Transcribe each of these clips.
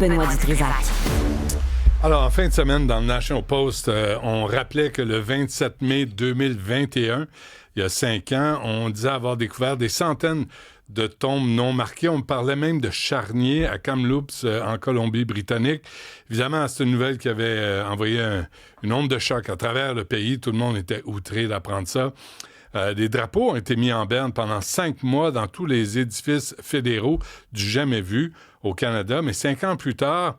Benoît Dutrisac. Alors, en fin de semaine, dans le National Post, on rappelait que le 27 mai 2021, il y a 5 ans, on disait avoir découvert des centaines de tombes non marquées. On parlait même de charniers à Kamloops, en Colombie-Britannique. Évidemment, c'est une nouvelle qui avait envoyé une onde de choc à travers le pays. Tout le monde était outré d'apprendre ça. Des drapeaux ont été mis en berne pendant 5 mois dans tous les édifices fédéraux du jamais vu au Canada. Mais 5 ans plus tard,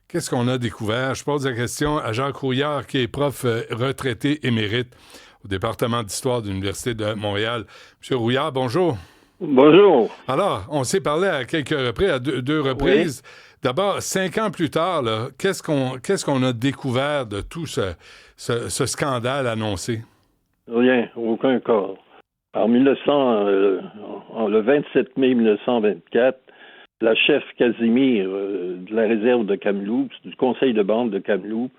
qu'est-ce qu'on a découvert? Je pose la question à Jacques Rouillard, qui est prof retraité émérite au département d'histoire de l'Université de Montréal. Monsieur Rouillard, bonjour. Bonjour. Alors, on s'est parlé à quelques reprises, à deux reprises. Oui. D'abord, 5 ans plus tard, là, qu'est-ce qu'on a découvert de tout ce scandale annoncé? Rien, aucun cas. Le 27 mai 1924, la chef Casimir de la réserve de Kamloops, du conseil de bande de Kamloops,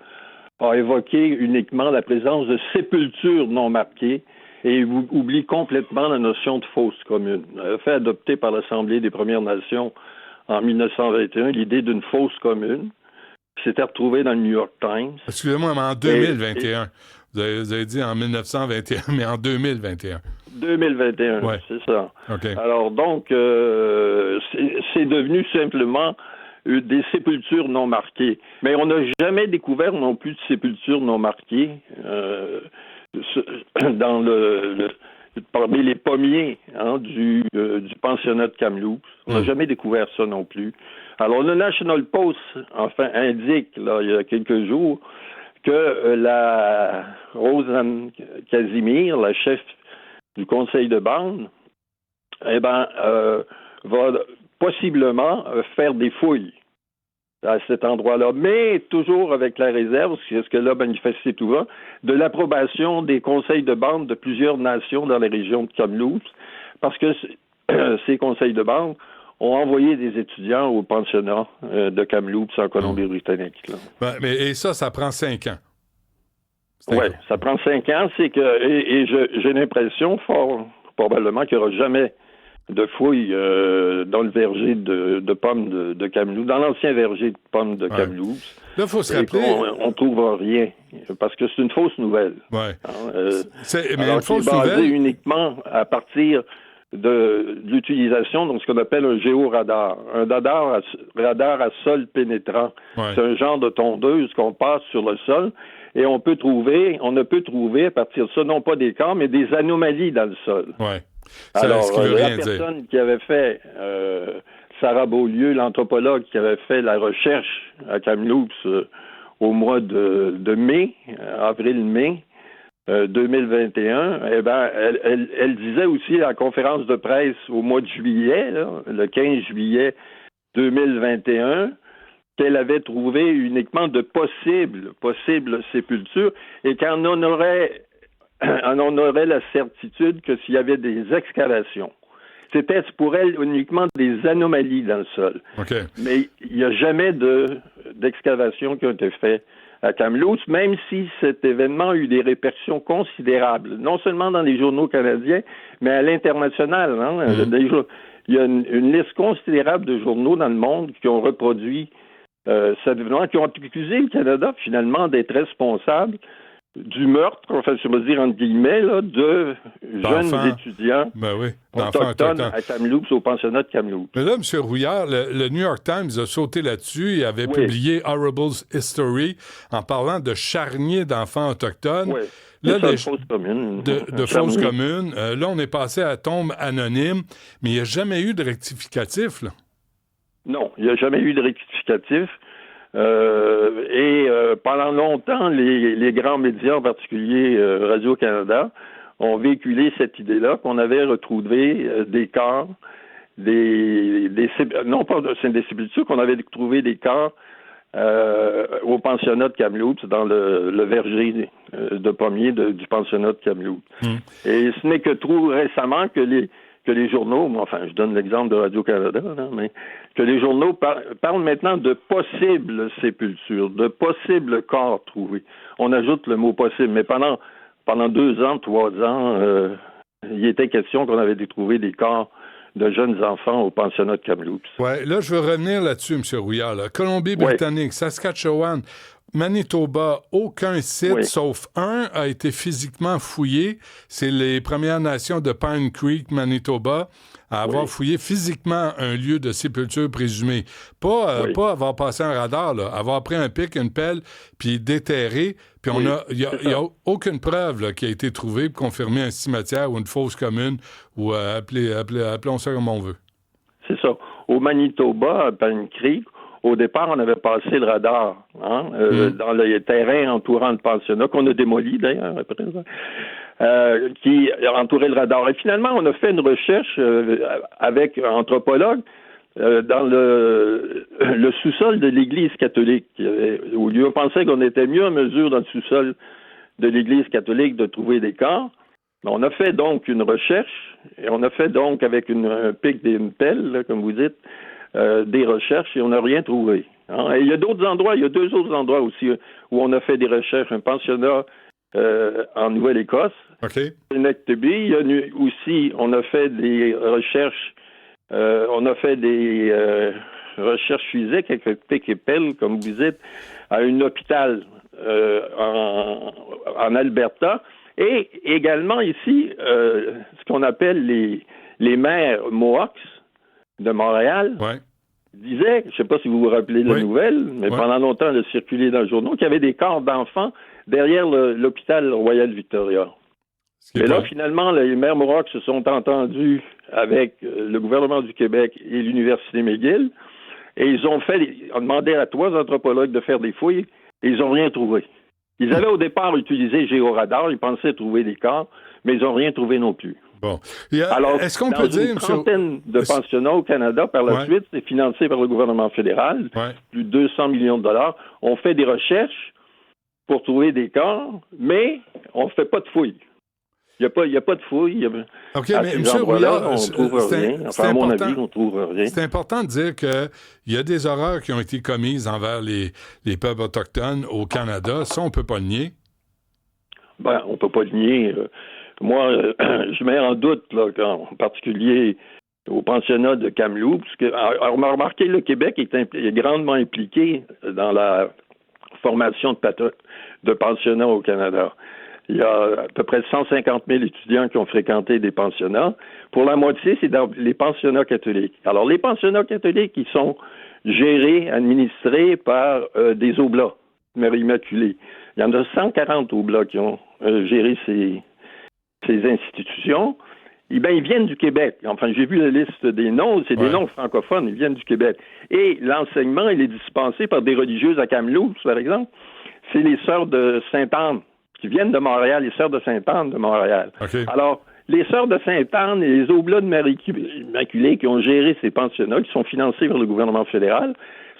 a évoqué uniquement la présence de sépultures non marquées et oublie complètement la notion de fosse commune. Elle a fait adopter par l'Assemblée des Premières Nations en 1921 l'idée d'une fosse commune. C'était retrouvé dans le New York Times. Excusez-moi, mais en 2021. Vous avez dit en 1921, mais en 2021. 2021, ouais. C'est ça. Okay. Alors donc, c'est devenu simplement des sépultures non marquées. Mais on n'a jamais découvert non plus de sépultures non marquées parmi les pommiers du pensionnat de Kamloops. On n'a jamais découvert ça non plus. Alors le National Post, indique, là, il y a quelques jours, que la Roseanne Casimir, la chef du conseil de bande, va possiblement faire des fouilles à cet endroit-là, mais toujours avec la réserve, ce que là manifesté tout va, de l'approbation des conseils de bande de plusieurs nations dans les régions de Kamloops, parce que ces conseils de bande ont envoyé des étudiants au pensionnat de Kamloops en Colombie-Britannique. Et ça prend 5 ans. Oui, ça prend 5 ans. C'est que j'ai l'impression, fort probablement, qu'il n'y aura jamais de fouilles dans le verger de pommes de Kamloops, dans l'ancien verger de pommes de Kamloops. Là, il faut se rappeler... On ne trouvera rien, parce que c'est une fausse nouvelle. Oui. Mais une fausse nouvelle uniquement à partir de l'utilisation de ce qu'on appelle un géoradar. Un radar à sol pénétrant. Ouais. C'est un genre de tondeuse qu'on passe sur le sol et on ne peut trouver à partir de ça, non pas des corps, mais des anomalies dans le sol. Ouais. Alors, la personne qui avait fait, Sarah Beaulieu, l'anthropologue qui avait fait la recherche à Kamloops au mois de mai, avril-mai 2021, elle disait aussi à la conférence de presse au mois de juillet, là, le 15 juillet 2021, qu'elle avait trouvé uniquement de possibles sépultures et qu'on en aurait la certitude que s'il y avait des excavations. C'était pour elle uniquement des anomalies dans le sol. Okay. Mais il n'y a jamais d'excavations qui ont été faites à Kamloops, même si cet événement a eu des répercussions considérables, non seulement dans les journaux canadiens, mais à l'international. Il y a une liste considérable de journaux dans le monde qui ont reproduit cet événement, qui ont accusé le Canada, finalement, d'être responsable du meurtre, je veux dire entre guillemets, là, de jeunes étudiants autochtones à Kamloops, au pensionnat de Kamloops. Mais là, M. Rouillard, le New York Times a sauté là-dessus. Il avait publié Horrible History en parlant de charniers d'enfants autochtones. Oui. Là, de fausses communes. De fausses communes. Là, on est passé à tombe anonyme, mais il n'y a jamais eu de rectificatif, là. Non, il n'y a jamais eu de rectificatif. Pendant longtemps, les grands médias, en particulier Radio-Canada, ont véhiculé cette idée-là qu'on avait retrouvé des corps, non pas des sépultures, qu'on avait trouvé des corps au pensionnat de Kamloops, dans le verger de pommiers du pensionnat de Kamloops. Et ce n'est que trop récemment que les journaux, je donne l'exemple de Radio-Canada, mais que les journaux parlent maintenant de possibles sépultures, de possibles corps trouvés. On ajoute le mot possible, mais pendant 2 ans, 3 ans, il était question qu'on avait trouvé des corps de jeunes enfants au pensionnat de Kamloops. Oui, là, je veux revenir là-dessus, M. Rouillard. Là. Colombie-Britannique, Saskatchewan, Manitoba, aucun site, sauf un, a été physiquement fouillé. C'est les Premières Nations de Pine Creek, Manitoba, à avoir fouillé physiquement un lieu de sépulture présumé. Pas avoir passé un radar, là, avoir pris un pic, une pelle, puis déterré. Puis il n'y a aucune preuve là, qui a été trouvée pour confirmer un cimetière ou une fosse commune, ou appelons ça comme on veut. C'est ça. Au Manitoba, à Pine Creek, au départ, on avait passé le radar dans les terrains entourant le pensionnat, qu'on a démoli d'ailleurs après ça, qui entourait le radar. Et finalement, on a fait une recherche avec un anthropologue dans le sous-sol de l'Église catholique, où on pensait qu'on était mieux en mesure dans le sous-sol de l'Église catholique de trouver des corps. On a fait donc une recherche, et on a fait donc avec un pic et une pelle, là, comme vous dites, des recherches et on n'a rien trouvé. Hein? Et il y a d'autres endroits, il y a 2 autres endroits aussi où on a fait des recherches, un pensionnat en Nouvelle-Écosse, Nectaby, il y a aussi, on a fait des recherches, recherches physiques avec le pic et pelle, comme vous dites, à un hôpital en Alberta, et également ici, ce qu'on appelle les mères Mohawks de Montréal, disait, je ne sais pas si vous vous rappelez de la nouvelle, mais pendant longtemps, elle a circulé dans le journal, qu'il y avait des corps d'enfants derrière l'hôpital Royal Victoria. Et là, finalement, les mères Mohawks se sont entendues avec le gouvernement du Québec et l'Université McGill, et ils ont demandé à 3 anthropologues de faire des fouilles, et ils n'ont rien trouvé. Ils avaient au départ utilisé Géoradar, ils pensaient trouver des corps, mais ils n'ont rien trouvé non plus. Bon. Alors, est-ce qu'on peut dire, une trentaine de pensionnats au Canada, par la suite, c'est financé par le gouvernement fédéral, plus de 200 millions de dollars. On fait des recherches pour trouver des corps, mais on ne fait pas de fouilles. Il n'y a pas de fouilles. OK, mais M. Rouillard, on ne trouve rien. Enfin, à mon avis, on ne trouve rien. C'est important de dire qu'il y a des horreurs qui ont été commises envers les peuples autochtones au Canada. Ça, on ne peut pas le nier. Ben, on ne peut pas le nier. Moi, je mets en doute, là, en particulier au pensionnat de Kamloops, on a remarqué le Québec est grandement impliqué dans la formation de pensionnats au Canada. Il y a à peu près 150 000 étudiants qui ont fréquenté des pensionnats. Pour la moitié, c'est dans les pensionnats catholiques. Alors, les pensionnats catholiques, ils sont gérés, administrés par des Oblats, Marie Immaculée. Il y en a 140 Oblats qui ont géré ces institutions. Eh bien, ils viennent du Québec. Enfin, j'ai vu la liste des noms, c'est des noms francophones, ils viennent du Québec. Et l'enseignement, il est dispensé par des religieuses à Kamloops, par exemple. C'est les sœurs de Sainte-Anne qui viennent de Montréal, les sœurs de Sainte-Anne de Montréal. Okay. Alors, les sœurs de Sainte-Anne et les Oblats de Marie Immaculée qui ont géré ces pensionnats, qui sont financés par le gouvernement fédéral,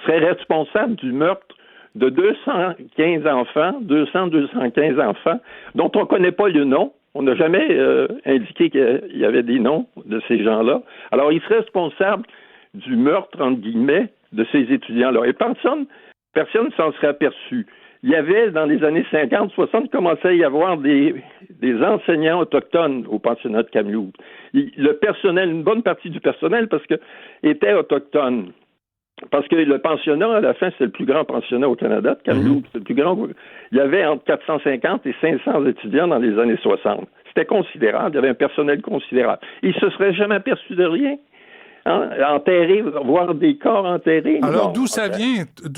seraient responsables du meurtre de 215 enfants, 215 enfants, dont on ne connaît pas le nom. On n'a jamais indiqué qu'il y avait des noms de ces gens-là. Alors, ils seraient responsables du meurtre, entre guillemets, de ces étudiants-là. Et personne ne s'en serait aperçu. Il y avait, dans les années 50-60, commençait à y avoir des enseignants autochtones au pensionnat de Kamloops. Le personnel, une bonne partie du personnel, était autochtone. Parce que le pensionnat, à la fin, c'est le plus grand pensionnat au Canada de Kamloops. C'est le plus grand. Il y avait entre 450 et 500 étudiants dans les années 60. C'était considérable. Il y avait un personnel considérable. Ils ne se seraient jamais aperçus de rien. Hein? Enterrés, voir des corps enterrés. Alors, d'où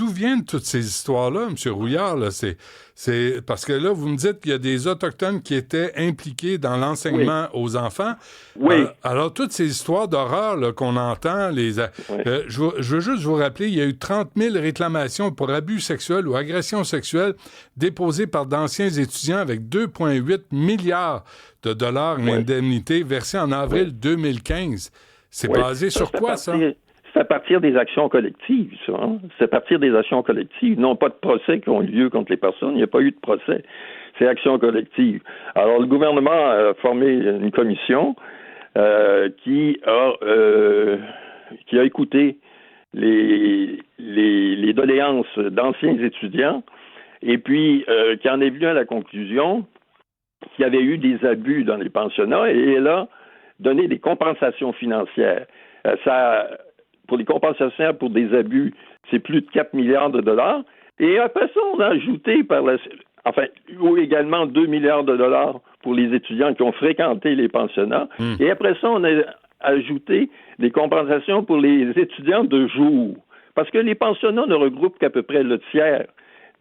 viennent toutes ces histoires-là, M. Rouillard? Là? C'est parce que là, vous me dites qu'il y a des Autochtones qui étaient impliqués dans l'enseignement aux enfants. Oui. Alors, toutes ces histoires d'horreur là, qu'on entend, je veux juste vous rappeler, il y a eu 30 000 réclamations pour abus sexuels ou agressions sexuelles déposées par d'anciens étudiants avec 2,8 milliards de dollars en indemnité versées en avril 2015. C'est basé sur quoi, ça? C'est à partir des actions collectives, ça. Hein? C'est à partir des actions collectives. Non pas de procès qui ont eu lieu contre les personnes. Il n'y a pas eu de procès. C'est actions collectives. Alors, le gouvernement a formé une commission qui a écouté les doléances d'anciens étudiants et puis qui en est venu à la conclusion qu'il y avait eu des abus dans les pensionnats et là, donner des compensations financières. Pour les compensations pour des abus, c'est plus de 4 milliards de dollars. Et après ça, on a ajouté ou également 2 milliards de dollars pour les étudiants qui ont fréquenté les pensionnats. Et après ça, on a ajouté des compensations pour les étudiants de jour. Parce que les pensionnats ne regroupent qu'à peu près le tiers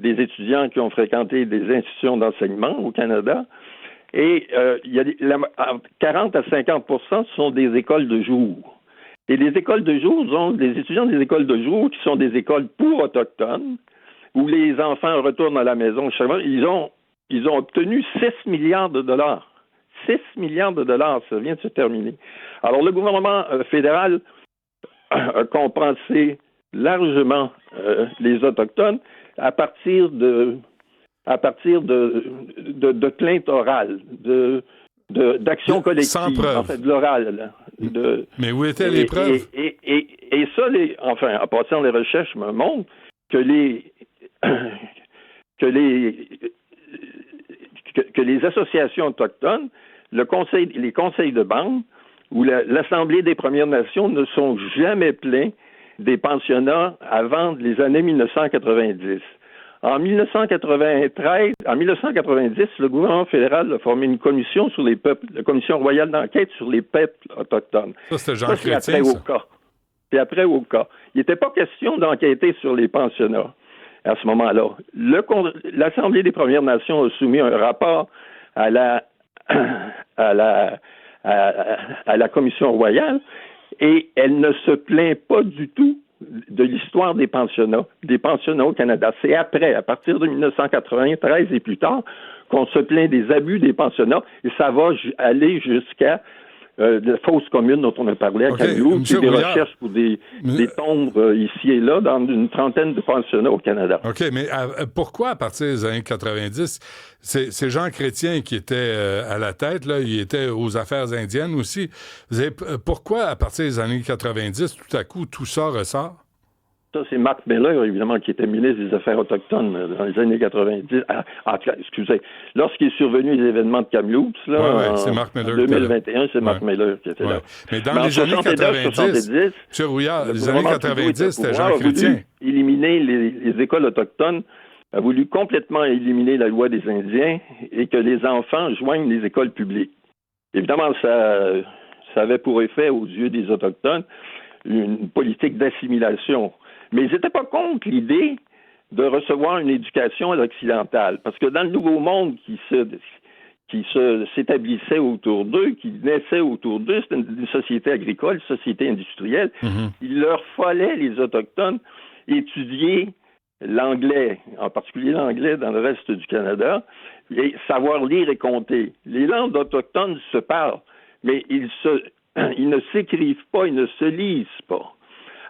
des étudiants qui ont fréquenté des institutions d'enseignement au Canada. Et 40 à 50 sont des écoles de jour. Et les écoles de jour sont des étudiants des écoles de jour qui sont des écoles pour autochtones, où les enfants retournent à la maison chaque mois. Ils ont obtenu 6 milliards de dollars. 6 milliards de dollars, ça vient de se terminer. Alors, le gouvernement fédéral a compensé largement les Autochtones à partir de plaintes orales, d'actions collectives, sans preuve. En fait, de l'oral. Mais où étaient les preuves? Et ça, en passant, les recherches me montrent que les associations autochtones, les conseils de bande ou l'Assemblée des Premières Nations ne sont jamais plaints des pensionnats avant les années 1990. En 1990, le gouvernement fédéral a formé une commission sur les peuples, la commission royale d'enquête sur les peuples autochtones. Ça, c'était Jean Chrétien, C'est après Oka. Il n'était pas question d'enquêter sur les pensionnats à ce moment-là. L'Assemblée des Premières Nations a soumis un rapport à la commission royale et elle ne se plaint pas du tout de l'histoire des pensionnats au Canada. C'est après, à partir de 1993 et plus tard, qu'on se plaint des abus des pensionnats et ça va aller jusqu'à de fausses communes dont on a parlé à Kamloops, puis des recherches pour des tombes ici et là dans une trentaine de pensionnats au Canada. OK, mais pourquoi à partir des années 90, c'est Jean Chrétien qui était à la tête, là, il était aux affaires indiennes aussi. Pourquoi à partir des années 90, tout à coup, tout ça ressort? Ça, c'est Mark Miller, évidemment, qui était ministre des Affaires autochtones dans les années 90. Excusez. Lorsqu'il est survenu les événements de Kamloops, c'est Mark Miller, en 2021, c'est Mark Miller qui était là. Mais dans les années 90, M. Rouillard, les années 90, c'était Jean Chrétien. Éliminer les écoles autochtones, a voulu complètement éliminer la loi des Indiens et que les enfants joignent les écoles publiques. Évidemment, ça avait pour effet, aux yeux des Autochtones, une politique d'assimilation. Mais ils n'étaient pas contre l'idée de recevoir une éducation à l'occidentale. Parce que dans le nouveau monde qui s'établissait autour d'eux, qui naissait autour d'eux, c'était une société agricole, une société industrielle. Mm-hmm. Il leur fallait, les Autochtones, étudier l'anglais, en particulier l'anglais dans le reste du Canada, et savoir lire et compter. Les langues autochtones se parlent, mais ils ne s'écrivent pas, ils ne se lisent pas.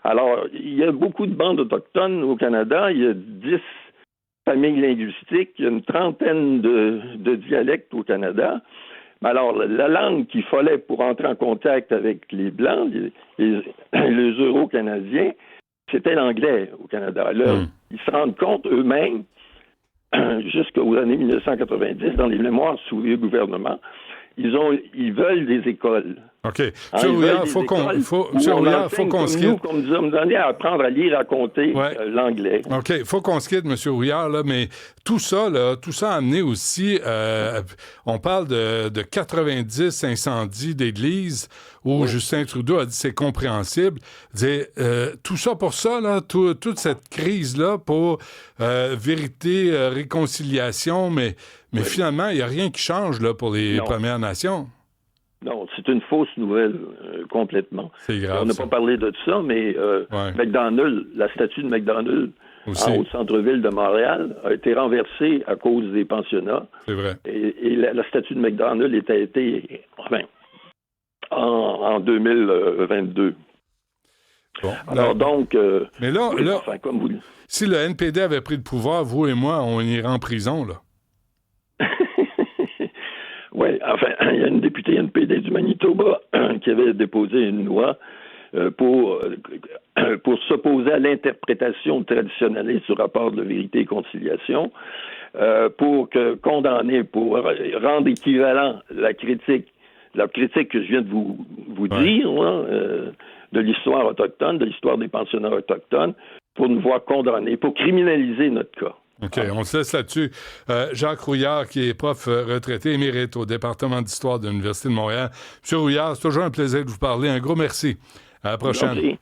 Alors, il y a beaucoup de bandes autochtones au Canada, il y a 10 familles linguistiques, il y a une trentaine de dialectes au Canada. Alors, la langue qu'il fallait pour entrer en contact avec les Blancs, les Euro-Canadiens, c'était l'anglais au Canada. Alors, ils se rendent compte eux-mêmes, jusqu'aux années 1990, dans les mémoires sous le gouvernement, ils veulent des écoles. OK. Monsieur Rouillard, il faut qu'on se quitte. Comme nous sommes donnés à apprendre à lire et à compter l'anglais. OK. Il faut qu'on se quitte, M. Rouillard, là, mais tout ça a amené aussi, on parle de 90 incendies d'églises où Justin Trudeau a dit c'est compréhensible. Tout ça pour ça, là, toute cette crise-là pour vérité, réconciliation, mais finalement, il n'y a rien qui change là, pour les Premières Nations. Non, c'est une fausse nouvelle, complètement. C'est grave. On n'a pas parlé de ça, mais McDonald, la statue de McDonald au centre-ville de Montréal a été renversée à cause des pensionnats. C'est vrai. Et la statue de McDonald a été en 2022. Bon, alors donc... mais là, comme vous... si le NPD avait pris le pouvoir, vous et moi, on irait en prison, là. Oui, enfin, il y a une députée NPD du Manitoba qui avait déposé une loi pour s'opposer à l'interprétation traditionnaliste du rapport de vérité et conciliation, pour condamner, pour rendre équivalent la critique la critique que je viens de vous dire, là, de l'histoire autochtone, de l'histoire des pensionnats autochtones, pour nous voir condamnés, pour criminaliser notre cas. OK, on se laisse là-dessus. Jacques Rouillard, qui est prof retraité émérite au département d'histoire de l'Université de Montréal. Monsieur Rouillard, c'est toujours un plaisir de vous parler. Un gros merci. À la prochaine. Merci.